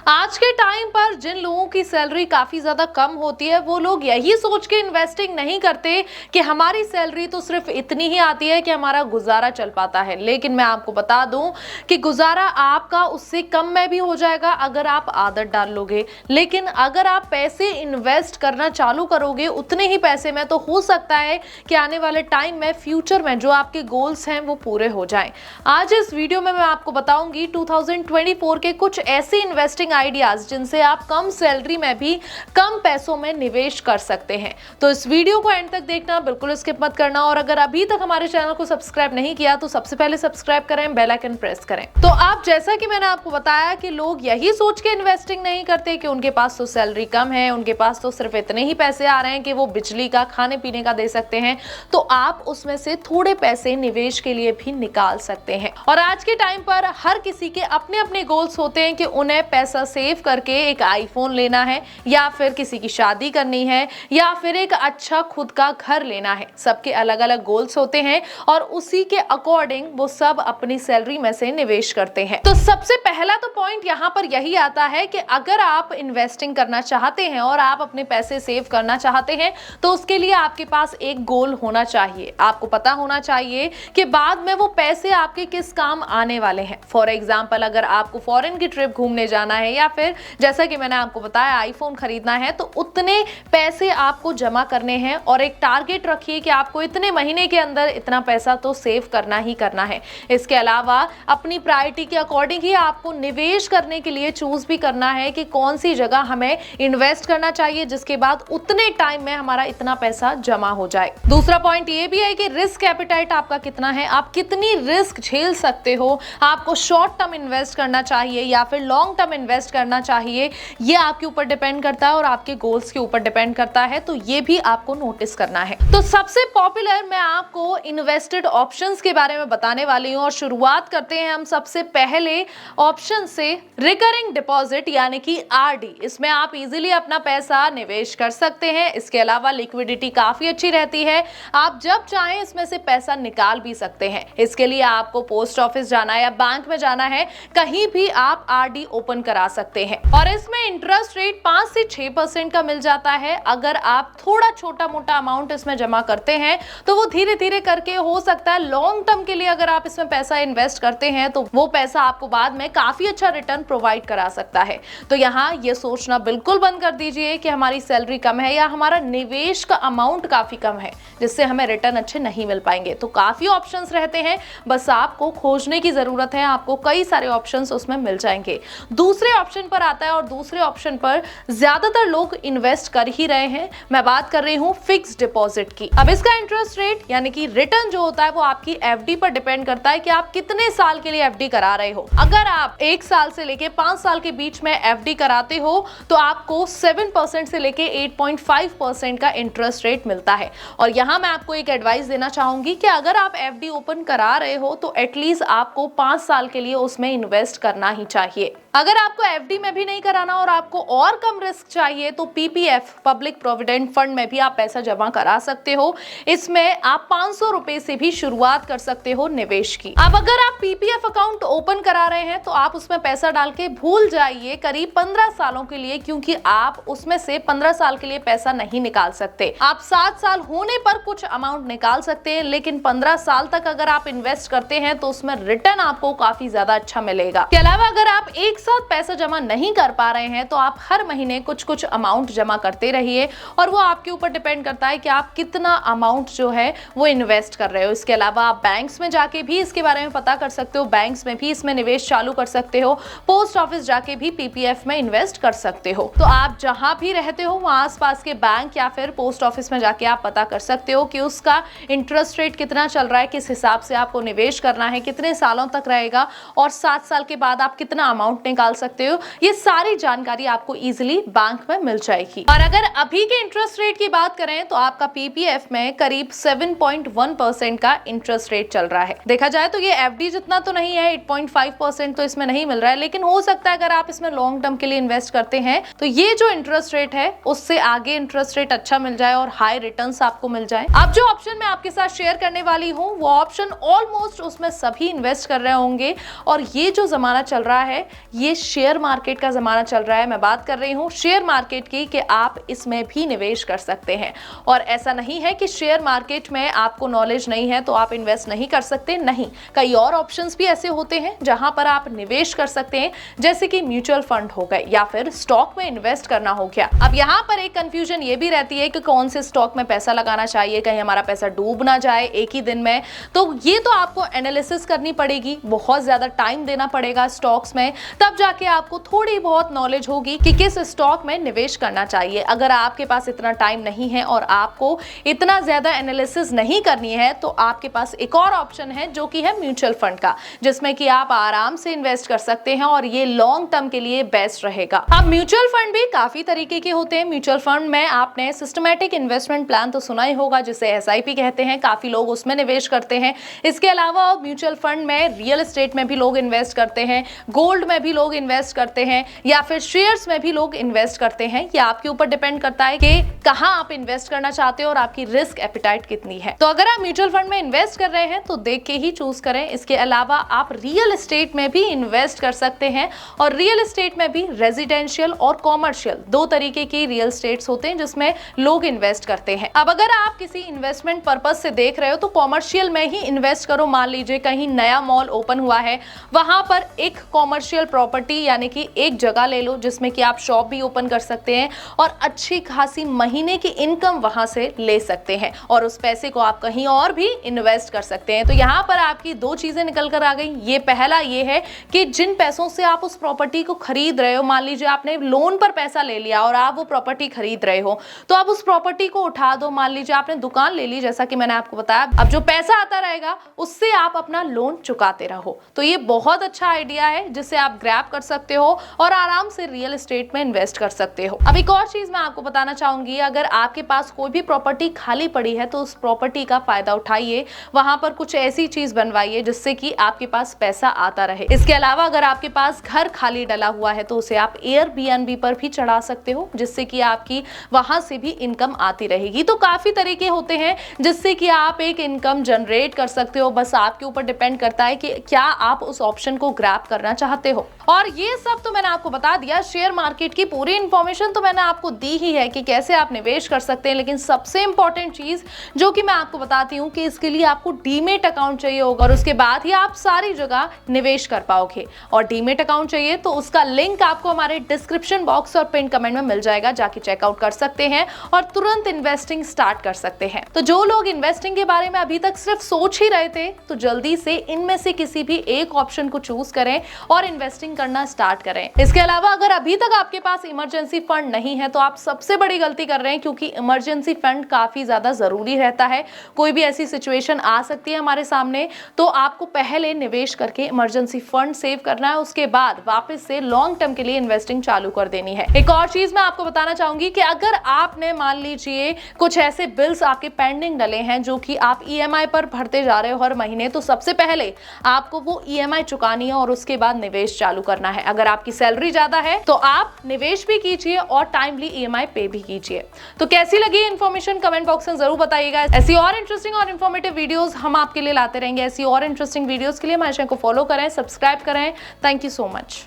आज के टाइम पर जिन लोगों की सैलरी काफी ज्यादा कम होती है वो लोग यही सोच के इन्वेस्टिंग नहीं करते कि हमारी सैलरी तो सिर्फ इतनी ही आती है कि हमारा गुजारा चल पाता है। लेकिन मैं आपको बता दूं कि गुजारा आपका उससे कम में भी हो जाएगा अगर आप आदत डाल लोगे। लेकिन अगर आप पैसे इन्वेस्ट करना चालू करोगे उतने ही पैसे में तो हो सकता है कि आने वाले टाइम में फ्यूचर में जो आपके गोल्स हैं वो पूरे हो जाएं। आज इस वीडियो में मैं आपको बताऊंगी 2024 के कुछ ऐसे इन्वेस्टिंग आइडियाज जिनसे आप कम सैलरी में भी कम पैसों में निवेश कर सकते हैं। तो इस वीडियो को एंड तक देखना, बिल्कुल स्किप मत करना। और अगर अभी तक हमारे चैनल को सब्सक्राइब नहीं किया तो सबसे पहले सब्सक्राइब करें, बेल आइकन प्रेस करें। तो आप जैसा कि मैंने आपको बताया कि लोग यही सोच के इन्वेस्टिंग नहीं करते कि उनके पास तो सैलरी कम है, उनके पास तो सिर्फ इतने ही पैसे आ रहे हैं कि वो बिजली का, खाने पीने का दे सकते हैं, तो आप उसमें से थोड़े पैसे निवेश के लिए भी निकाल सकते हैं। और आज के टाइम पर हर किसी के अपने अपने गोल्स होते हैं कि उन्हें पैसा सेव करके एक आईफोन लेना है, या फिर किसी की शादी करनी है, या फिर एक अच्छा खुद का घर लेना है। सबके अलग अलग गोल्स होते हैं और उसी के अकॉर्डिंग वो सब अपनी सैलरी में से निवेश करते हैं। तो सबसे पहला तो पॉइंट यहाँ पर यही आता है कि अगर आप इन्वेस्टिंग करना चाहते हैं और आप अपने पैसे सेव करना चाहते हैं तो उसके लिए आपके पास एक गोल होना चाहिए। आपको पता होना चाहिए कि बाद में वो पैसे आपके किस काम आने वाले हैं। फॉर एग्जाम्पल, अगर आपको फॉरेन की ट्रिप घूमने जाना है या फिर जैसा कि मैंने आपको बताया आईफोन खरीदना है, तो उतने पैसे आपको जमा करने हैं और एक टारगेट रखिए कि आपको इतने महीने के अंदर इतना पैसा तो सेव करना ही करना है। इसके अलावा अपनी प्रायोरिटी के अकॉर्डिंग ही आपको निवेश करने के लिए चूज भी करना है कि कौन सी जगह हमें इन्वेस्ट करना चाहिए जिसके बाद उतने टाइम में हमारा इतना पैसा जमा हो जाए। दूसरा पॉइंट ये भी है कि रिस्क एपेटाइट आपका कितना है, आप कितनी रिस्क झेल सकते हो। आपको शॉर्ट टर्म इन्वेस्ट करना चाहिए या फिर लॉन्ग टर्म इन्वेस्ट करना चाहिए, ये आपके ऊपर डिपेंड करता है और आपके गोल्स के ऊपर डिपेंड करता है। तो ये भी आपको नोटिस करना है। तो सबसे पॉपुलर मैं आपको इन्वेस्टेड ऑप्शंस के बारे में बताने वाली हूं और शुरुआत करते हैं हम सबसे पहले ऑप्शन से, रिकरिंग डिपॉजिट यानी कि आरडी। इसमें आप इजीली अपना पैसा निवेश कर सकते हैं। इसके अलावा लिक्विडिटी काफी अच्छी रहती है, आप जब चाहें इसमें से पैसा निकाल भी सकते हैं। इसके लिए आपको पोस्ट ऑफिस जाना है या बैंक में जाना है, कहीं भी आप आरडी ओपन करा सकते हैं और इसमें इंटरेस्ट रेट 5 से 6% का मिल जाता है। अगर आप थोड़ा छोटा मोटा अमाउंट इसमें जमा करते हैं तो वो धीरे धीरे करके हो सकता है लॉन्ग टर्म के लिए अगर आप इसमें पैसा इन्वेस्ट करते हैं तो वो पैसा आपको बाद में काफी अच्छा रिटर्न प्रोवाइड करा सकता है। तो यहाँ ये सोचना बिल्कुल बंद कर दीजिए कि हमारी सैलरी कम है या हमारा निवेश का अमाउंट काफी कम है जिससे हमें रिटर्न अच्छे नहीं मिल पाएंगे। तो काफी ऑप्शंस रहते हैं, बस आपको खोजने की जरूरत है, आपको कई सारे ऑप्शंस उसमें मिल जाएंगे। दूसरे ऑप्शन पर आता है और दूसरे ऑप्शन पर ज्यादातर लोग इन्वेस्ट कर ही रहे हैं। मैं बात कर रही हूँ फिक्स्ड डिपॉजिट की। अब इसका इंटरेस्ट रेट यानी कि रिटर्न जो होता है वो आपकी एफडी पर डिपेंड करता है कि आप कितने साल के लिए एफडी करा रहे हो। अगर आप 1 साल से लेके 5 साल के बीच में एफडी कराते हो तो आपको 7% से लेके 8.5% का इंटरेस्ट रेट मिलता है। और यहाँ मैं आपको एक एडवाइस देना चाहूंगी कि अगर आप एफडी ओपन करा रहे हो तो एटलीस्ट आपको 5 साल के लिए उसमें इन्वेस्ट करना ही चाहिए। अगर आपको एफडी में भी नहीं कराना और आपको और कम रिस्क चाहिए तो पीपीएफ, पब्लिक प्रोविडेंट फंड में भी आप पैसा जमा करा सकते हो। इसमें आप 500 रुपए से भी शुरुआत कर सकते हो निवेश की। अब अगर आप पीपीएफ अकाउंट ओपन करा रहे हैं तो आप उसमें पैसा डाल के भूल जाइए करीब 15 सालों के लिए, क्योंकि आप उसमें से 15 साल के लिए पैसा नहीं निकाल सकते। आप 7 साल होने पर कुछ अमाउंट निकाल सकते हैं, लेकिन 15 साल तक अगर आप इन्वेस्ट करते हैं तो उसमें रिटर्न आपको काफी ज्यादा अच्छा मिलेगा। इसके अलावा अगर आप एक साथ पैसा जमा नहीं कर पा रहे हैं तो आप हर महीने कुछ कुछ अमाउंट जमा करते रहिए और वो आपके ऊपर डिपेंड करता है कि आप कितना अमाउंट जो है वो इन्वेस्ट कर रहे हो। इसके अलावा आप बैंक्स में जाके भी इसके बारे में पता कर सकते हो, बैंक्स में भी इसमें निवेश चालू कर सकते हो, पोस्ट ऑफिस जाके भी पीपीएफ में इन्वेस्ट कर सकते हो। तो आप जहां भी रहते हो वहां आसपास के बैंक या फिर पोस्ट ऑफिस में जाके आप पता कर सकते हो कि उसका इंटरेस्ट रेट कितना चल रहा है, किस हिसाब से आपको निवेश करना है, कितने सालों तक रहेगा और 7 साल के बाद आप कितना अमाउंट निकाल सकते हो। ये सारी जानकारी आपको इजीली बैंक में मिल जाएगी। और अगर अभी के इंटरेस्ट रेट की बात करें तो आपका पीपीएफ में करीब 7.1% का इंटरेस्ट रेट चल रहा है। देखा जाए तो ये एफडी जितना तो नहीं है, 8.5% तो इसमें नहीं मिल रहा है, लेकिन हो सकता है अगर आप इसमें लॉन्ग टर्म के लिए इन्वेस्ट करते हैं तो ये जो इंटरेस्ट रेट है उससे आगे इंटरेस्ट रेट अच्छा मिल जाए और हाई रिटर्न्स आपको मिल जाए। अब जो ऑप्शन मैं आपके साथ शेयर करने वाली हूँ वो ऑप्शन ऑलमोस्ट उसमें सभी इन्वेस्ट कर रहे होंगे और ये जो जमाना चल रहा है ये शेयर मार्केट का जमाना चल रहा है। मैं बात कर रही हूँ शेयर मार्केट की कि आप इसमें भी निवेश कर सकते हैं। और ऐसा नहीं है कि शेयर मार्केट में आपको नॉलेज नहीं है तो आप इन्वेस्ट नहीं कर सकते, नहीं, कई और ऑप्शंस भी ऐसे होते हैं जहां पर आप निवेश कर सकते हैं, जैसे कि म्यूचुअल फंड हो गए या फिर स्टॉक में इन्वेस्ट करना हो गया। अब यहाँ पर एक कंफ्यूजन ये भी रहती है कि कौन से स्टॉक में पैसा लगाना चाहिए, कहीं हमारा पैसा डूब ना जाए एक ही दिन में। तो ये तो आपको एनालिसिस करनी पड़ेगी, बहुत ज्यादा टाइम देना पड़ेगा स्टॉक्स में, तब जाके आपको थोड़ी बहुत नॉलेज होगी कि किस स्टॉक में निवेश करना चाहिए। अगर आपके पास इतना टाइम नहीं है और आपको इतना ज्यादा एनालिसिस नहीं करनी है तो आपके पास एक और ऑप्शन है जो कि है म्यूचुअल फंड का, जिसमें कि आप आराम से इन्वेस्ट कर सकते हैं और ये लॉन्ग टर्म के लिए बेस्ट रहेगा। अब म्यूचुअल फंड भी काफी तरीके के होते हैं। म्यूचुअल फंड में आपने सिस्टमैटिक इन्वेस्टमेंट प्लान तो सुना ही होगा, जिसे एसआईपी कहते हैं, काफी लोग उसमें निवेश करते हैं। इसके अलावा म्यूचुअल फंड में रियल एस्टेट में भी लोग इन्वेस्ट करते हैं, गोल्ड में भी लोग इन्वेस्ट करते हैं, या फिर शेयर्स में भी लोग इन्वेस्ट करते हैं। ये आपके ऊपर डिपेंड करता है कि कहां आप इन्वेस्ट करना चाहते हो और आपकी रिस्क एपिटाइट कितनी है। तो अगर आप म्यूचुअल फंड में इन्वेस्ट कर रहे हैं तो देख के ही चूज करें। इसके अलावा आप रियल एस्टेट में भी इन्वेस्ट कर सकते हैं, और रियल एस्टेट में भी रेजिडेंशियल और कॉमर्शियल दो तरीके की रियल एस्टेट्स होते हैं जिसमें लोग इन्वेस्ट करते हैं। अब अगर आप किसी इन्वेस्टमेंट पर्पस से देख रहे हो तो कॉमर्शियल में ही इन्वेस्ट करो। मान लीजिए कहीं नया मॉल ओपन हुआ है, वहां पर एक कॉमर्शियल प्रॉपर्टी यानी कि एक जगह ले लो जिसमें कि आप शॉप भी ओपन कर सकते हैं और अच्छी खासी महीने की इनकम वहां से ले सकते हैं, और उस पैसे को आप कहीं और भी इन्वेस्ट कर सकते हैं। तो यहाँ पर आपकी दो चीजें निकल कर आ गई। ये पहला ये है कि जिन पैसों से आप उस प्रॉपर्टी को खरीद रहे हो, मान लीजिए आपने लोन पर पैसा ले लिया और आप वो प्रॉपर्टी खरीद रहे हो, तो आप उस प्रॉपर्टी को उठा दो। मान लीजिए आपने दुकान ले ली, जैसा कि मैंने आपको बताया, अब जो पैसा आता रहेगा उससे आप अपना लोन चुकाते रहो। तो ये बहुत अच्छा आइडिया है जिससे आप ग्रैब कर सकते हो और आराम से रियल एस्टेट में इन्वेस्ट कर सकते हो। अब एक और चीज मैं आपको बताना चाहूंगी, अगर आपके पास कोई भी प्रॉपर्टी खाली पड़ी है तो उस प्रॉपर्टी का फायदा उठाइए, वहां पर कुछ ऐसी चीज बनवाइए जिससे कि आपके पास पैसा आता रहे। इसके अलावा अगर आपके पास घर खाली डला हुआ है तो उसे आप एयरबीएनबी पर भी चढ़ा सकते हो, जिससे कि आपकी वहां से भी इनकम आती रहेगी। तो काफी तरीके होते हैं जिससे कि आप एक इनकम जनरेट कर सकते हो। बस आपके ऊपर डिपेंड करता है कि क्या आप उस ऑप्शन को ग्रैब करना चाहते हो। और ये सब तो मैंने आपको बता दिया, शेयर मार्केट की पूरी इंफॉर्मेशन तो मैंने आपको दी ही है कि कैसे आप निवेश कर सकते हैं। लेकिन सबसे इंपॉर्टेंट चीज जो कि मैं आपको बताती हूँ कि इसके लिए आपको डीमेट अकाउंट चाहिए होगा, और उसके बाद ही आप सारी जगह निवेश कर पाओगे। और डीमेट अकाउंट चाहिए तो उसका लिंक आपको हमारे डिस्क्रिप्शन बॉक्स और पिन कमेंट में मिल जाएगा, जाके चेकआउट कर सकते हैं और तुरंत इन्वेस्टिंग स्टार्ट कर सकते हैं। तो जो लोग इन्वेस्टिंग के बारे में अभी तक सिर्फ सोच ही रहे थे, तो जल्दी से इनमें से किसी भी एक ऑप्शन को चूज करें और इन्वेस्टिंग करना स्टार्ट करें। इसके अलावा अगर अभी तक आपके पास इमरजेंसी फंड नहीं है तो आप सबसे बड़ी गलती कर रहे हैं, क्योंकि इमरजेंसी फंड काफी ज्यादा जरूरी रहता है। कोई भी ऐसी सिचुएशन आ सकती है हमारे सामने, तो आपको पहले निवेश करके इमरजेंसी फंड सेव करना है, उसके बाद वापस से लॉन्ग टर्म के लिए इन्वेस्टिंग चालू कर देनी है। एक और चीज मैं आपको बताना चाहूंगी कि अगर आपने मान लीजिए कुछ ऐसे बिल्स आपके पेंडिंग डले हैं जो कि आप ईएमआई पर भरते जा रहे हो हर महीने, तो सबसे पहले आपको वो ईएमआई चुकानी है और उसके बाद निवेश चालू करना है। अगर आपकी सैलरी ज्यादा है तो आप निवेश भी कीजिए और टाइमली ईएमआई पे भी कीजिए। तो कैसी लगी इन्फॉर्मेशन कमेंट बॉक्स में जरूर बताइएगा। ऐसी और इंटरेस्टिंग और इन्फॉर्मेटिव वीडियोस हम आपके लिए लाते रहेंगे। ऐसी और इंटरेस्टिंग वीडियोस के लिए हमारे चैनल को फॉलो करें, सब्सक्राइब करें। Thank you so much.